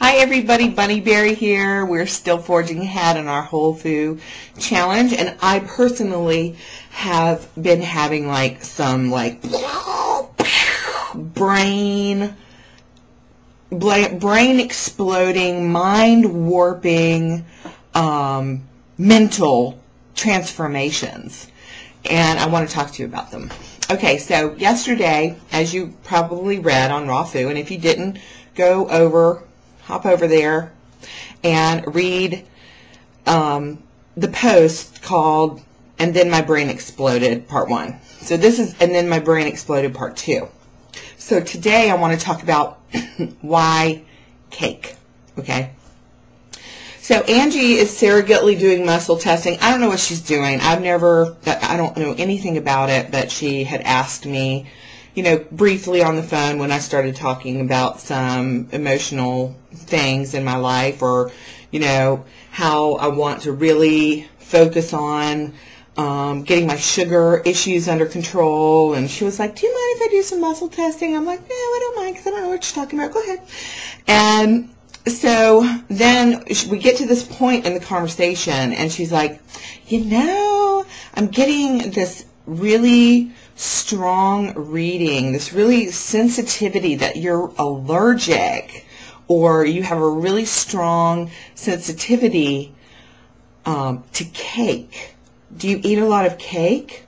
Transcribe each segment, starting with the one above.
Hi everybody, Bunny Berry here. We're still forging ahead on our RawFu challenge, and I personally have been having like some brain exploding, mind warping, mental transformations, and I want to talk to you about them. Okay, so yesterday, as you probably read on RawFu, and if you didn't, hop over there and read the post called "And Then My Brain Exploded" Part 1. So this is "And Then My Brain Exploded" Part 2. So today I want to talk about why cake. Okay. So Angie is surrogately doing muscle testing. I don't know what she's doing. I don't know anything about it, but she had asked me, briefly on the phone when I started talking about some emotional things in my life, or, how I want to really focus on getting my sugar issues under control. And she was like, do you mind if I do some muscle testing? I'm like, no, I don't mind, because I don't know what you're talking about. Go ahead. And so then we get to this point in the conversation, and she's like, I'm getting this really strong reading, this really sensitivity that you're allergic, or you have a really strong sensitivity to cake. Do you eat a lot of cake?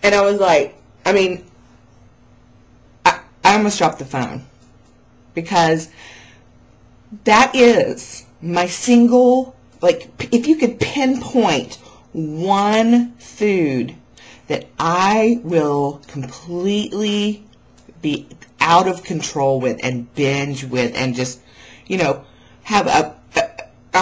And I was like, I almost dropped the phone, because that is my single, if you could pinpoint one food that I will completely be out of control with and binge with, and just, I'll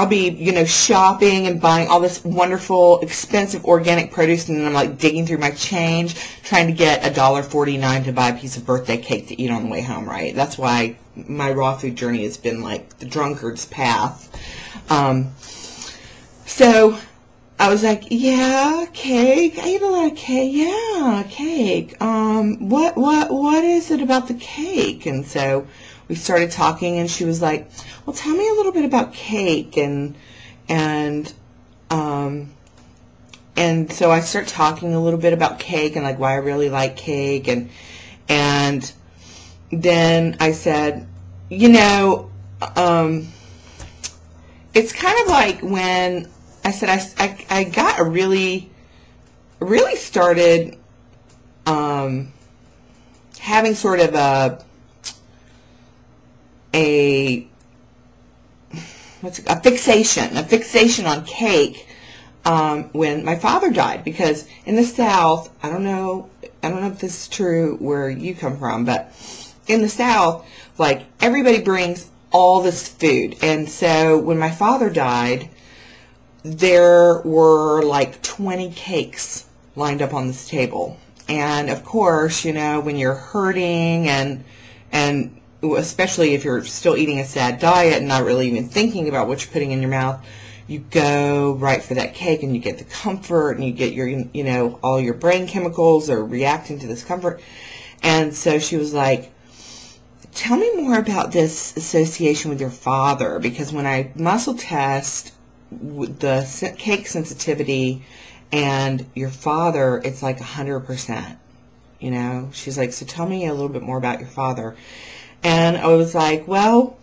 be, shopping and buying all this wonderful, expensive organic produce, and then I'm like digging through my change, trying to get $1.49 to buy a piece of birthday cake to eat on the way home, right? That's why my raw food journey has been like the drunkard's path. So I was like, yeah, cake. I eat a lot of cake. Yeah, cake. What is it about the cake? And so we started talking, and she was like, well, tell me a little bit about cake. And so I start talking a little bit about cake and like why I really like cake. And then I said, it's kind of like when I said I got really started having sort of a fixation on cake when my father died, because in the South, I don't know if this is true where you come from, but in the South, like, everybody brings all this food. And so when my father died, there were like 20 cakes lined up on this table. And of course, when you're hurting and especially if you're still eating a sad diet and not really even thinking about what you're putting in your mouth, you go right for that cake, and you get the comfort, and you get your, all your brain chemicals are reacting to this comfort. And so she was like, tell me more about this association with your father, because when I muscle test the cake sensitivity and your father, it's like 100%. She's like, so tell me a little bit more about your father. And I was like, well,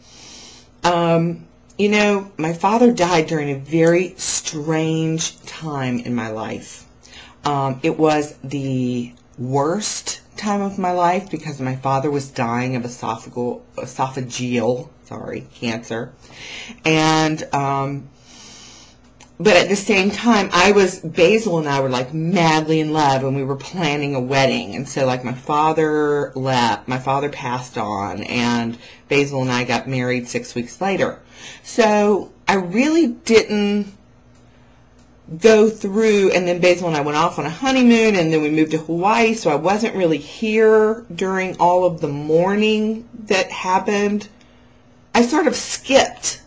my father died during a very strange time in my life. It was the worst time of my life, because my father was dying of esophageal cancer. And but at the same time, Basil and I were like madly in love, and we were planning a wedding. And so like my father passed on, and Basil and I got married 6 weeks later. So I really didn't go through, and then Basil and I went off on a honeymoon, and then we moved to Hawaii, so I wasn't really here during all of the mourning that happened. I sort of skipped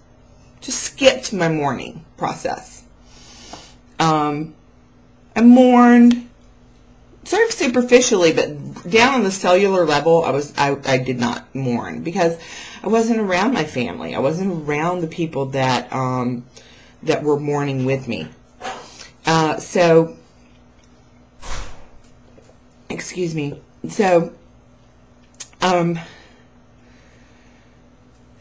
my mourning process. I mourned, sort of superficially, but down on the cellular level, I did not mourn because I wasn't around my family. I wasn't around the people that that were mourning with me. So, excuse me. So,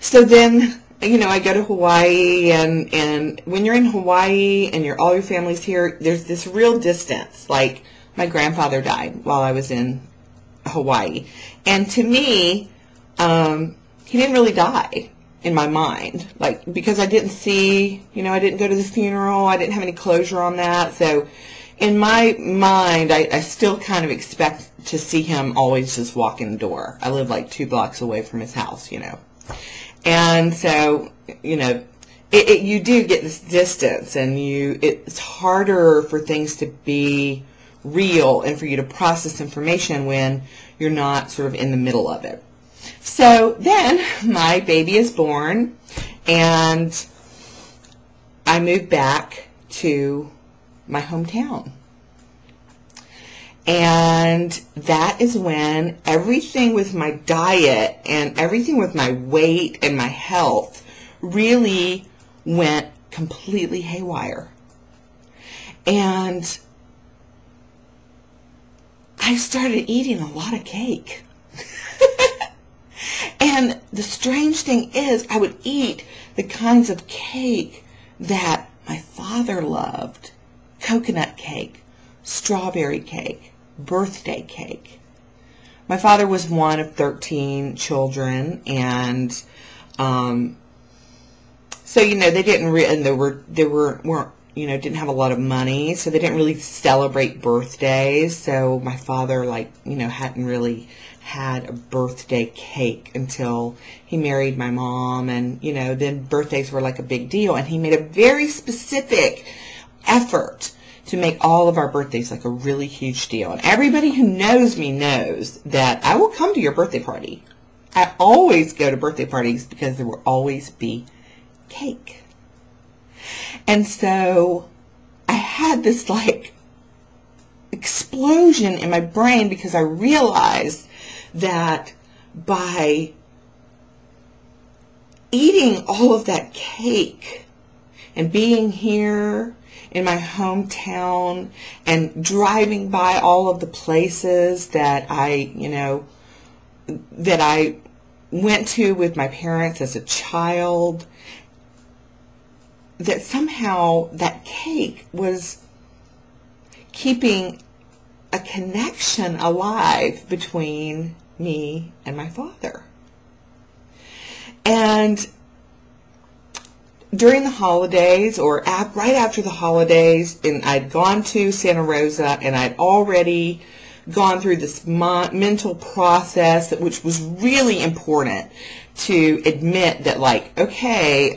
so then, you know, I go to Hawaii, and when you're in Hawaii and all your family's here, there's this real distance. Like, my grandfather died while I was in Hawaii. And to me, he didn't really die in my mind. Like, because I didn't see, you know, I didn't go to the funeral. I didn't have any closure on that. So, in my mind, I still kind of expect to see him always just walk in the door. I live like 2 blocks away from his house, you know. And so, you know, you do get this distance, and it's harder for things to be real and for you to process information when you're not sort of in the middle of it. So then my baby is born, and I moved back to my hometown. And that is when everything with my diet and everything with my weight and my health really went completely haywire. And I started eating a lot of cake. And the strange thing is, I would eat the kinds of cake that my father loved. Coconut cake, strawberry cake, birthday cake. My father was one of 13 children, and so, you know, they didn't and weren't, you know, didn't have a lot of money, so they didn't really celebrate birthdays. So my father, like, you know, hadn't really had a birthday cake until he married my mom, and, you know, then birthdays were like a big deal, and he made a very specific effort to make all of our birthdays like a really huge deal. And everybody who knows me knows that I will come to your birthday party. I always go to birthday parties because there will always be cake. And so I had this like explosion in my brain because I realized that by eating all of that cake and being here in my hometown and driving by all of the places that I, you know, that I went to with my parents as a child, that somehow that cake was keeping a connection alive between me and my father. And during the holidays, or right after the holidays, and I'd gone to Santa Rosa, and I'd already gone through this mental process, which was really important to admit that, like, okay,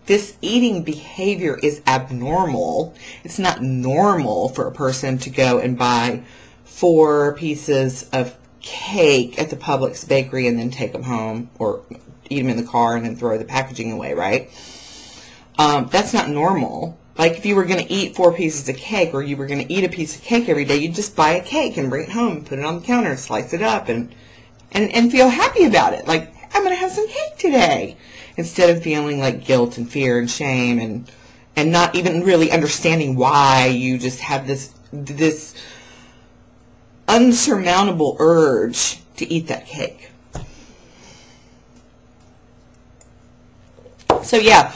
this eating behavior is abnormal. It's not normal for a person to go and buy 4 pieces of cake at the Publix bakery and then take them home, or eat them in the car and then throw the packaging away, right? That's not normal. Like, if you were going to eat 4 pieces of cake, or you were going to eat a piece of cake every day, you'd just buy a cake and bring it home and put it on the counter and slice it up and feel happy about it. Like, I'm going to have some cake today. Instead of feeling like guilt and fear and shame and not even really understanding why you just have this unsurmountable urge to eat that cake. So yeah.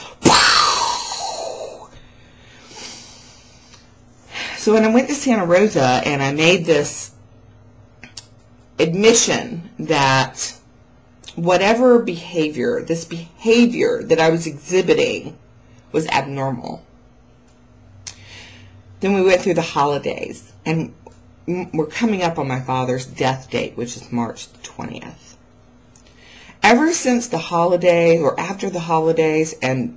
So when I went to Santa Rosa and I made this admission that whatever behavior, this behavior that I was exhibiting was abnormal. Then we went through the holidays, and we're coming up on my father's death date, which is March 20th. Ever since the holidays, or after the holidays, and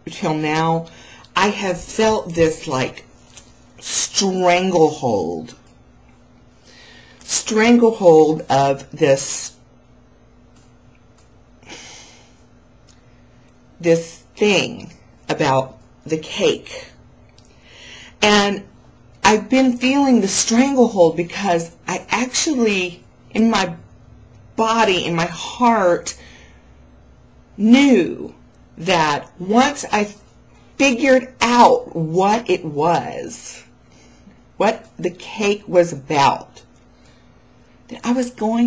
till now, I have felt this like stranglehold of this thing about the cake. And I've been feeling the stranglehold because I actually, in my body, in my heart, knew that once I figured out what it was, what the cake was about, that I was going